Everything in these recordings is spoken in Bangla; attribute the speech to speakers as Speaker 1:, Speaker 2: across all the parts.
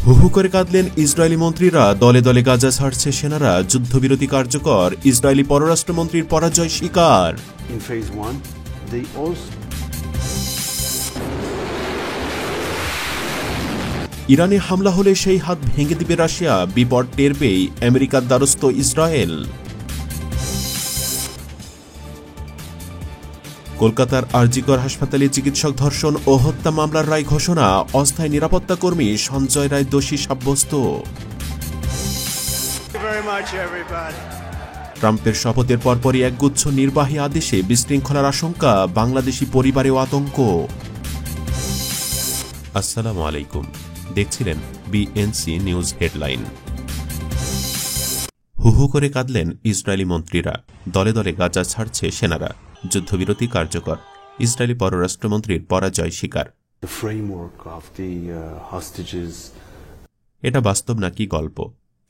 Speaker 1: হু হু করে কাঁদলেন ইসরায়েলি মন্ত্রীরা, দলে দলে গাজা ছাড়ছে সেনারা, যুদ্ধবিরতি কার্যকর, ইসরায়েলি পররাষ্ট্রমন্ত্রীর পরাজয় স্বীকার। ইরানে হামলা হলে সেই হাত ভেঙে দিবে রাশিয়া, বিপদ টের পেয়ে আমেরিকার দ্বারস্থ ইসরায়েল। কলকাতার আরজিকর হাসপাতালে চিকিৎসক ধর্ষণ ও হত্যা মামলার রায় ঘোষণা, অস্থায়ী নিরাপত্তা কর্মী সঞ্জয় রায় দোষী সাব্যস্ত। ট্রাম্পের শপথের পরপরই একগুচ্ছ নির্বাহী আদেশে বিশৃঙ্খলার আশঙ্কা, বাংলাদেশি পরিবারেও আতঙ্ক। আসসালামু আলাইকুম, দেখছিলেন বিএনসি নিউজ হেডলাইন। হু হু করে কাঁদলেন ইসরায়েলি মন্ত্রীরা, দলে দলে গাজা ছাড়ছে সেনারা, যুদ্ধবিরতি কার্যকর, ইসরায়েলি পররাষ্ট্রমন্ত্রীর পরাজয় স্বীকার। এটা বাস্তব নাকি গল্প?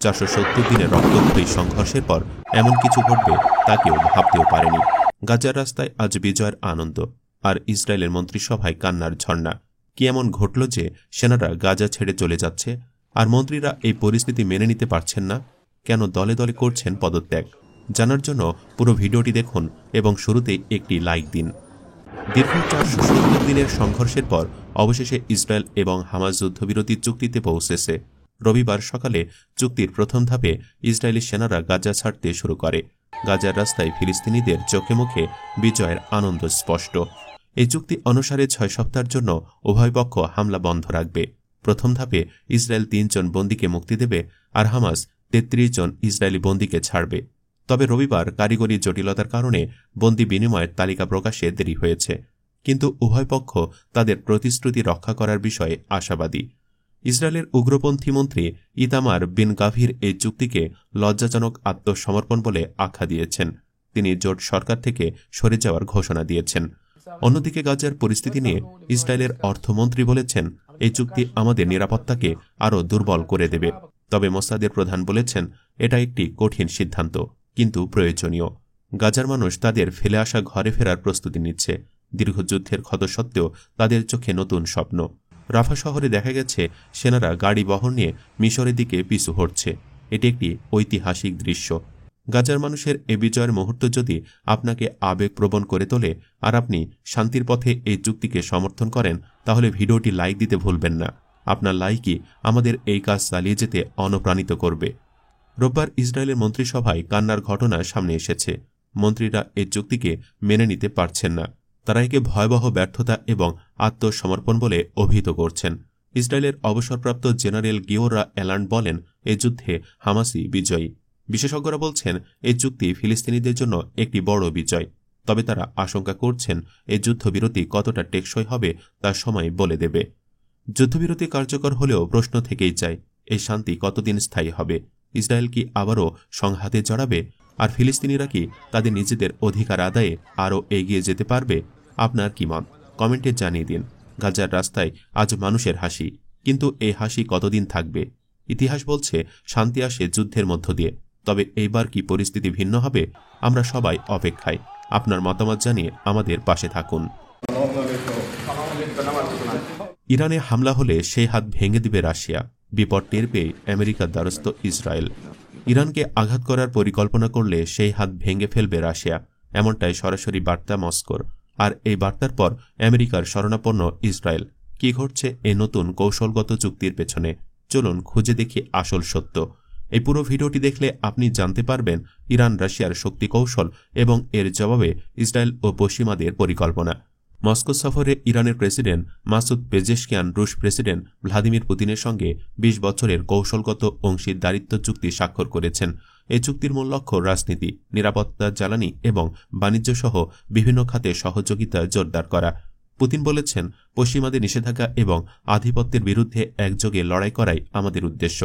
Speaker 1: 470 দিনের রক্তক্ষয়ী সংঘর্ষের পর এমন কিছু ঘটবে তা কেউ ভাবতেও পারেনি। গাজার রাস্তায় আজ বিজয়ের আনন্দ, আর ইসরায়েলের মন্ত্রিসভায় কান্নার ঝর্ণা। কি এমন ঘটল যে সেনারা গাজা ছেড়ে চলে যাচ্ছে, আর মন্ত্রীরা এই পরিস্থিতি মেনে নিতে পারছেন না? কেন দলে দলে করছেন পদত্যাগ? জানার জন্য পুরো ভিডিওটি দেখুন এবং শুরুতেই একটি লাইক দিন। দীর্ঘ 470 দিনের সংঘর্ষের পর অবশেষে ইসরায়েল এবং হামাস যুদ্ধবিরতির চুক্তিতে পৌঁছেছে। রবিবার সকালে চুক্তির প্রথম ধাপে ইসরায়েলি সেনারা গাজা ছাড়তে শুরু করে। গাজার রাস্তায় ফিলিস্তিনিদের চোখে মুখে বিজয়ের আনন্দ স্পষ্ট। এই চুক্তি অনুসারে 6 সপ্তাহের জন্য উভয় পক্ষ হামলা বন্ধ রাখবে। প্রথম ধাপে ইসরায়েল 3 জন বন্দীকে মুক্তি দেবে, আর হামাস 33 জন ইসরায়েলি বন্দীকে ছাড়বে। তবে রবিবার কারিগরি জটিলতার কারণে বন্দী বিনিময়ের তালিকা প্রকাশে দেরি হয়েছে, কিন্তু উভয় পক্ষ তাদের প্রতিশ্রুতি রক্ষা করার বিষয়ে আশাবাদী। ইসরায়েলের উগ্রপন্থী মন্ত্রী ইতামার বিন গাভির এই চুক্তিকে লজ্জাজনক আত্মসমর্পণ বলে আখ্যা দিয়েছেন। তিনি জোট সরকার থেকে সরে যাওয়ার ঘোষণা দিয়েছেন। অন্যদিকে গাজার পরিস্থিতি নিয়ে ইসরায়েলের অর্থমন্ত্রী বলেছেন, এই চুক্তি আমাদের নিরাপত্তাকে আরও দুর্বল করে দেবে। তবে মোসাদের প্রধান বলেছেন, এটা একটি কঠিন সিদ্ধান্ত, কিন্তু প্রয়োজনীয়। গাজার মানুষ তাদের ফেলে আসা ঘরে ফেরার প্রস্তুতি নিচ্ছে। দীর্ঘ যুদ্ধের ক্ষত সত্ত্বেও তাদের চোখে নতুন স্বপ্ন। রাফা শহরে দেখা গেছে সেনারা গাড়ি বহর নিয়ে মিশরের দিকে পিছু হটছে। এটি একটি ঐতিহাসিক দৃশ্য। গাজার মানুষের এ বিজয়ের মুহূর্ত যদি আপনাকে আবেগপ্রবণ করে তোলে, আর আপনি শান্তির পথে এই চুক্তিকে সমর্থন করেন, তাহলে ভিডিওটি লাইক দিতে ভুলবেন না। আপনার লাইকই আমাদের এই কাজ চালিয়ে যেতে অনুপ্রাণিত করবে। রোববার ইসরায়েলের মন্ত্রিসভায় কান্নার ঘটনা সামনে এসেছে। মন্ত্রীরা এই চুক্তিকে মেনে নিতে পারছেন না। তারা একে ভয়াবহ ব্যর্থতা এবং আত্মসমর্পণ বলে অভিহিত করছেন। ইসরায়েলের অবসরপ্রাপ্ত জেনারেল গিওরা এলান্ড বলেন, এই যুদ্ধে হামাসই বিজয়ী। বিশেষজ্ঞরা বলছেন, এই চুক্তি ফিলিস্তিনিদের জন্য একটি বড় বিজয়। তবে তারা আশঙ্কা করছেন, এই যুদ্ধবিরতি কতটা টেকসই হবে তা সময় বলে দেবে। যুদ্ধবিরতি কার্যকর হলেও প্রশ্ন থেকেই যায়, এই শান্তি কতদিন স্থায়ী হবে? ইসরায়েল কি আবারও সংঘাতে জড়াবে, আর ফিলিস্তিনিরা কি তাদের নিজেদের অধিকার আদায়ে আরও এগিয়ে যেতে পারবে? আপনার কি মত? কমেন্টে জানিয়ে দিন। গাজার রাস্তায় আজ মানুষের হাসি, কিন্তু এই হাসি কতদিন থাকবে? ইতিহাস বলছে, শান্তি আসে যুদ্ধের মধ্য দিয়ে। তবে এইবার কি পরিস্থিতি ভিন্ন হবে? আমরা সবাই অপেক্ষায়। আপনার মতামত জানিয়ে আমাদের পাশে থাকুন। ইরানে হামলা হলে সেই হাত ভেঙে দিবে রাশিয়া, বিপদ টের পেয়ে আমেরিকার দ্বারস্থ ইসরায়েল। ইরানকে আঘাত করার পরিকল্পনা করলে সেই হাত ভেঙে ফেলবে রাশিয়া, এমনটাই সরাসরি বার্তা মস্কোর। আর এই বার্তার পর আমেরিকার শরণাপন্ন ইসরায়েল। কি ঘটছে এই নতুন কৌশলগত চুক্তির পেছনে? চলুন খুঁজে দেখি আসল সত্য। এই পুরো ভিডিওটি দেখলে আপনি জানতে পারবেন ইরান রাশিয়ার শক্তি কৌশল এবং এর জবাবে ইসরায়েল ও পশ্চিমাদের পরিকল্পনা। মস্কো সফরে ইরানের প্রেসিডেন্ট মাসুদ পেজেশকিয়ান রুশ প্রেসিডেন্ট ভ্লাদিমির পুতিনের সঙ্গে 20 বছরের কৌশলগত অংশীদারিত্ব চুক্তি স্বাক্ষর করেছেন। এই চুক্তির মূল লক্ষ্য রাজনীতি, নিরাপত্তা, জ্বালানি এবং বাণিজ্য সহ বিভিন্ন খাতে সহযোগিতা জোরদার করা। পুতিন বলেছেন, পশ্চিমাদের নিষেধাজ্ঞা এবং আধিপত্যের বিরুদ্ধে একযোগে লড়াই করাই আমাদের উদ্দেশ্য।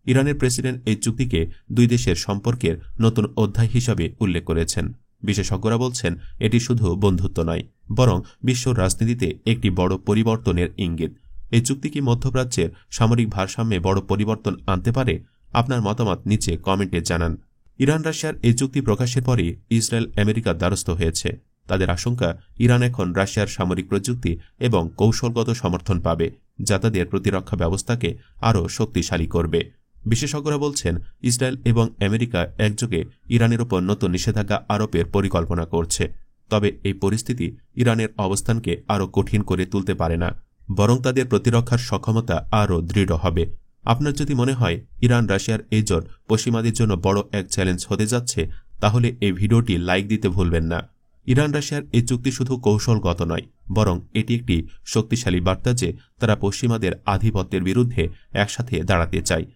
Speaker 1: ইরানের প্রেসিডেন্ট এই চুক্তিকে দুই দেশের সম্পর্কের নতুন অধ্যায় হিসাবে উল্লেখ করেছেন। বিশেষজ্ঞরা বলছেন, এটি শুধু বন্ধুত্ব নয়, বরং বিশ্ব রাজনীতিতে একটি বড় পরিবর্তনের ইঙ্গিত। এই চুক্তি কি মধ্যপ্রাচ্যের সামরিক ভারসাম্যে বড় পরিবর্তন আনতে পারে? আপনার মতামত নিচে কমেন্টে জানান। ইরান রাশিয়ার এই চুক্তি প্রকাশের পরই ইসরায়েল আমেরিকার দ্বারস্থ হয়েছে। তাদের আশঙ্কা ইরান এখন রাশিয়ার সামরিক প্রযুক্তি এবং কৌশলগত সমর্থন পাবে, যা তাদের প্রতিরক্ষা ব্যবস্থাকে আরও শক্তিশালী করবে। বিশেষজ্ঞরা বলছেন, ইসরায়েল এবং আমেরিকা একযোগে ইরানের ওপর নতুন নিষেধাজ্ঞা আরোপের পরিকল্পনা করছে। তবে এই পরিস্থিতি ইরানের অবস্থানকে আরও কঠিন করে তুলতে পারে না, বরং তাদের প্রতিরক্ষার সক্ষমতা আরও দৃঢ় হবে। আপনার যদি মনে হয় ইরান রাশিয়ার এই জোট পশ্চিমাদের জন্য বড় এক চ্যালেঞ্জ হতে যাচ্ছে, তাহলে এই ভিডিওটি লাইক দিতে ভুলবেন না। ইরান রাশিয়ার এই চুক্তি শুধু কৌশলগত নয়, বরং এটি একটি শক্তিশালী বার্তা যে তারা পশ্চিমাদের আধিপত্যের বিরুদ্ধে একসাথে দাঁড়াতে চায়।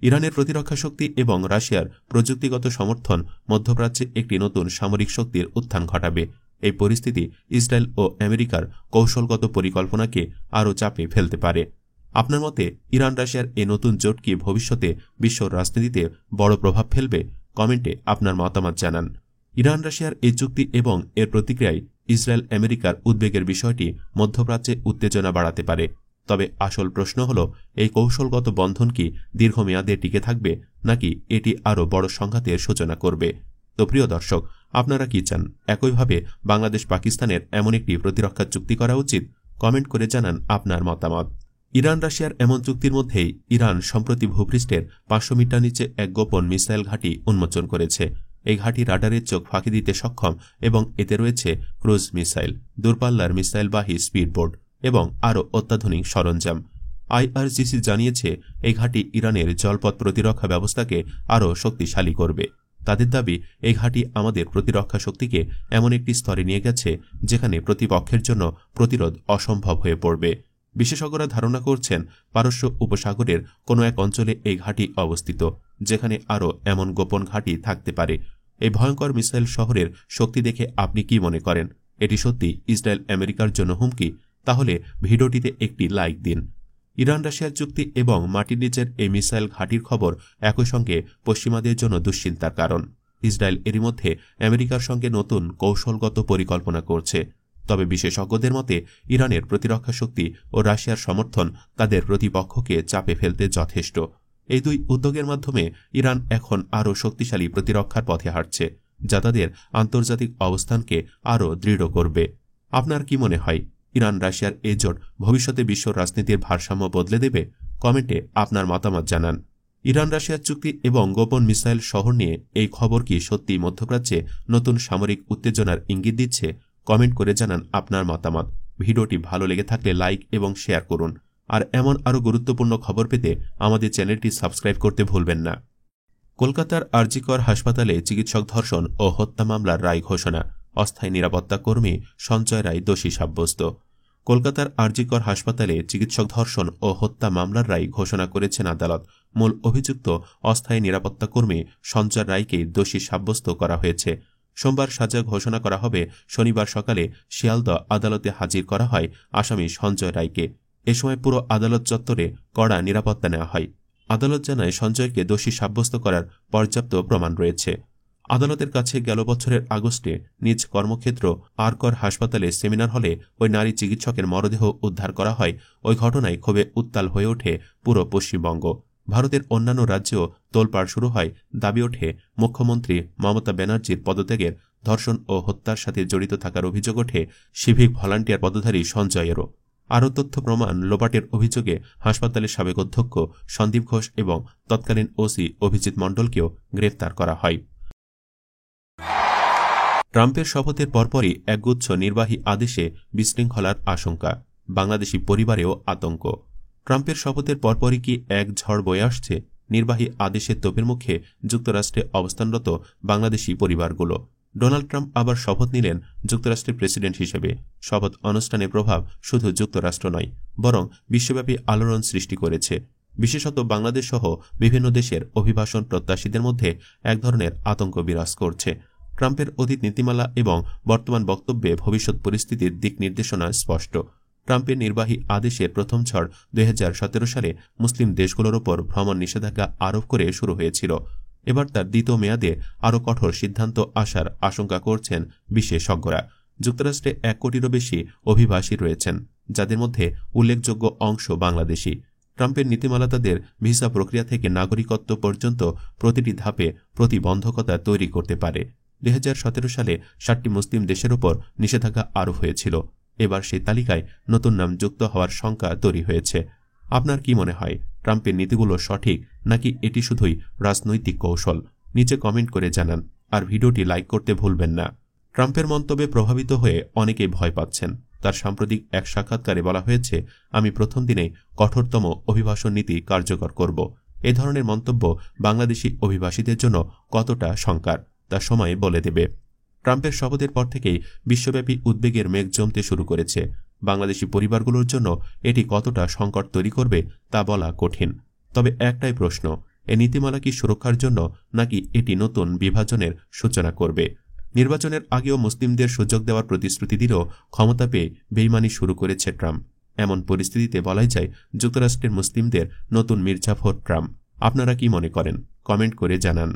Speaker 1: ইরানের প্রতিরক্ষা শক্তি এবং রাশিয়ার প্রযুক্তিগত সমর্থন মধ্যপ্রাচ্যে একটি নতুন সামরিক শক্তির উত্থান ঘটাবে। এই পরিস্থিতি ইসরায়েল ও আমেরিকার কৌশলগত পরিকল্পনাকে আরও চাপে ফেলতে পারে। আপনার মতে ইরান রাশিয়ার এই নতুন জোট কি ভবিষ্যতে বিশ্ব রাজনীতিতে বড় প্রভাব ফেলবে? কমেন্টে আপনার মতামত জানান। ইরান রাশিয়ার এই চুক্তি এবং এর প্রতিক্রিয়ায় ইসরায়েল আমেরিকার উদ্বেগের বিষয়টি মধ্যপ্রাচ্যে উত্তেজনা বাড়াতে পারে। তবে আসল প্রশ্ন হল, এই কৌশলগত বন্ধন কি দীর্ঘমেয়াদে টিকে থাকবে, নাকি এটি আরও বড় সংঘাতের সূচনা করবে? তো প্রিয় দর্শক, আপনারা কি চান একইভাবে বাংলাদেশ পাকিস্তানের এমন একটি প্রতিরক্ষা চুক্তি করা উচিত? কমেন্ট করে জানান আপনার মতামত। ইরান রাশিয়ার এমন চুক্তির মধ্যেই ইরান সম্প্রতি ভূপৃষ্ঠের 500 মিটার নিচে এক গোপন মিসাইল ঘাঁটি উন্মোচন করেছে। এই ঘাঁটি রাডারের চোখ ফাঁকি দিতে সক্ষম এবং এতে রয়েছে ক্রুজ মিসাইল, দূরপাল্লার মিসাইলবাহী স্পিডবোট এবং আরও অত্যাধুনিক সরঞ্জাম। IRGC জানিয়েছে এই ঘাঁটি ইরানের জলপথ প্রতিরক্ষা ব্যবস্থাকে আরও শক্তিশালী করবে। তাদের দাবি, এই ঘাঁটি আমাদের প্রতিরক্ষা শক্তিকে এমন একটি স্তরে নিয়ে গেছে যেখানে প্রতিপক্ষের জন্য প্রতিরোধ অসম্ভব হয়ে পড়বে। বিশেষজ্ঞরা ধারণা করছেন, পারস্য উপসাগরের কোনো এক অঞ্চলে এই ঘাঁটি অবস্থিত, যেখানে আরও এমন গোপন ঘাঁটি থাকতে পারে। এই ভয়ঙ্কর মিসাইল শহরের শক্তি দেখে আপনি কি মনে করেন? এটি সত্যি ইসরায়েল আমেরিকার জন্য হুমকি? তাহলে ভিডিওটিতে একটি লাইক দিন। ইরান রাশিয়ার চুক্তি এবং মাটির নিচের এই মিসাইল ঘাঁটির খবর একই সঙ্গে পশ্চিমাদের জন্য দুশ্চিন্তার কারণ। ইসরায়েল এরই মধ্যে আমেরিকার সঙ্গে নতুন কৌশলগত পরিকল্পনা করছে। তবে বিশেষজ্ঞদের মতে ইরানের প্রতিরক্ষা শক্তি ও রাশিয়ার সমর্থন তাদের প্রতিপক্ষকে চাপে ফেলতে যথেষ্ট। এই দুই উদ্যোগের মাধ্যমে ইরান এখন আরও শক্তিশালী প্রতিরক্ষার পথে হাঁটছে, যা তাদের আন্তর্জাতিক অবস্থানকে আরও দৃঢ় করবে। আপনার কি মনে হয় ইরান রাশিয়ার এই জোট ভবিষ্যতে বিশ্ব রাজনীতির ভারসাম্য বদলে দেবে? কমেন্টে আপনার মতামত জানান। ইরান রাশিয়ার চুক্তি এবং গোপন মিসাইল শহর নিয়ে এই খবর কি সত্যি মধ্যপ্রাচ্যে নতুন সামরিক উত্তেজনার ইঙ্গিত দিচ্ছে? কমেন্ট করে জানান আপনার মতামত। ভিডিওটি ভালো লেগে থাকলে লাইক এবং শেয়ার করুন। আর এমন আরও গুরুত্বপূর্ণ খবর পেতে আমাদের চ্যানেলটি সাবস্ক্রাইব করতে ভুলবেন না। কলকাতার আরজি কর হাসপাতালে চিকিৎসক ধর্ষণ ও হত্যা মামলার রায় ঘোষণা। অস্থায়ী নিরাপত্তা কর্মী সঞ্জয় রায় দোষী সাব্যস্ত। কলকাতার আরজি কর হাসপাতালে চিকিৎসক ধর্ষণ ও হত্যা মামলার রায় ঘোষণা করেছেন আদালত। মূল অভিযুক্ত অস্থায়ী নিরাপত্তা কর্মী সঞ্জয় রায়কে দোষী সাব্যস্ত করা হয়েছে। সোমবার সাজা ঘোষণা করা হবে। শনিবার সকালে শিয়ালদহ আদালতে হাজির করা হয় আসামি সঞ্জয় রায়কে। এ সময় পুরো আদালত চত্বরে কড়া নিরাপত্তা নেওয়া হয়। আদালত জানায়, সঞ্জয়কে দোষী সাব্যস্ত করার পর্যাপ্ত প্রমাণ রয়েছে। আদালতের কাছে গেল বছরের আগস্টে নিজ কর্মক্ষেত্র আরকর হাসপাতালে সেমিনার হলে ওই নারী চিকিৎসকের মরদেহ উদ্ধার করা হয়। ওই ঘটনায় ক্ষোভে উত্তাল হয়ে ওঠে পুরো পশ্চিমবঙ্গ। ভারতের অন্যান্য রাজ্যেও তোলপাড় শুরু হয়। দাবি ওঠে, মুখ্যমন্ত্রী মমতা ব্যানার্জির পদত্যাগের ধর্ষণ ও হত্যার সাথে জড়িত থাকার অভিযোগ ওঠে সিভিক ভলান্টিয়ার পদধারী সঞ্জয়েরও। আরও তথ্য প্রমাণ লোপাটের অভিযোগে হাসপাতালের সাবেক অধ্যক্ষ সন্দীপ ঘোষ এবং তৎকালীন ওসি অভিজিৎ মণ্ডলকেও গ্রেফতার করা হয়। ট্রাম্পের শপথের পরপরই একগুচ্ছ নির্বাহী আদেশে বিশৃঙ্খলার আশঙ্কা। বাংলাদেশি পরিবারেও আতঙ্ক। ট্রাম্পের শপথের পরপরই কি এক ঝড় বয়ে আসছে? নির্বাহী আদেশের তোপের মুখে যুক্তরাষ্ট্রে অবস্থানরত বাংলাদেশি পরিবারগুলো। ডোনাল্ড ট্রাম্প আবার শপথ নিলেন যুক্তরাষ্ট্রের প্রেসিডেন্ট হিসেবে। শপথ অনুষ্ঠানের প্রভাব শুধু যুক্তরাষ্ট্র নয়, বরং বিশ্বব্যাপী আলোড়ন সৃষ্টি করেছে। বিশেষত বাংলাদেশ সহ বিভিন্ন দেশের অভিবাসন প্রত্যাশীদের মধ্যে এক ধরনের আতঙ্ক বিরাজ করছে। ট্রাম্পের অতীত নীতিমালা এবং বর্তমান বক্তব্যে ভবিষ্যৎ পরিস্থিতির দিক নির্দেশনা স্পষ্ট। ট্রাম্পের নির্বাহী আদেশের প্রথম ঝড় 2017 সালে মুসলিম দেশগুলোর ওপর ভ্রমণ নিষেধাজ্ঞা আরোপ করে শুরু হয়েছিল। এবার তার দ্বিতীয় মেয়াদে আরও কঠোর সিদ্ধান্ত আসার আশঙ্কা করছেন বিশেষজ্ঞরা। যুক্তরাষ্ট্রে 1 কোটিরও বেশি অভিবাসী রয়েছেন, যাদের মধ্যে উল্লেখযোগ্য অংশ বাংলাদেশি। ট্রাম্পের নীতিমালা তাদের ভিসা প্রক্রিয়া থেকে নাগরিকত্ব পর্যন্ত প্রতিটি ধাপে প্রতিবন্ধকতা তৈরি করতে পারে। 2017 সালে 7টি মুসলিম দেশের উপর নিষেধাজ্ঞা আরোপ হয়েছিল। এবার সেই তালিকায় নতুন নাম যুক্ত হওয়ার শঙ্কা তৈরি হয়েছে। আপনার কি মনে হয়, ট্রাম্পের নীতিগুলো সঠিক নাকি এটি শুধুই রাজনৈতিক কৌশল? নিচে কমেন্ট করে জানান, আর ভিডিওটি লাইক করতে ভুলবেন না। ট্রাম্পের মন্তব্যে প্রভাবিত হয়ে অনেকেই ভয় পাচ্ছেন। তার সাম্প্রতিক এক সাক্ষাৎকারে বলা হয়েছে, আমি প্রথম দিনেই কঠোরতম অভিবাসন নীতি কার্যকর করব। এ ধরনের মন্তব্য বাংলাদেশি অভিবাসীদের জন্য কতটা শঙ্কার তা সময় বলে দেবে। ট্রাম্পের শপথের পর থেকেই বিশ্বব্যাপী উদ্বেগের মেঘ জমতে শুরু করেছে। বাংলাদেশি পরিবারগুলোর জন্য এটি কতটা সংকট তৈরি করবে তা বলা কঠিন। তবে একটাই প্রশ্ন, এ নীতিমালা কি সুরক্ষার জন্য নাকি এটি নতুন বিভাজনের সূচনা করবে? নির্বাচনের আগেও মুসলিমদের সুযোগ দেওয়ার প্রতিশ্রুতি দিলেও ক্ষমতা পেয়ে বেইমানি শুরু করেছে ট্রাম্প। এমন পরিস্থিতিতে বলাই যায় যুক্তরাষ্ট্রের মুসলিমদের নতুন মির্জাফর ট্রাম্প। আপনারা কি মনে করেন? কমেন্ট করে জানান।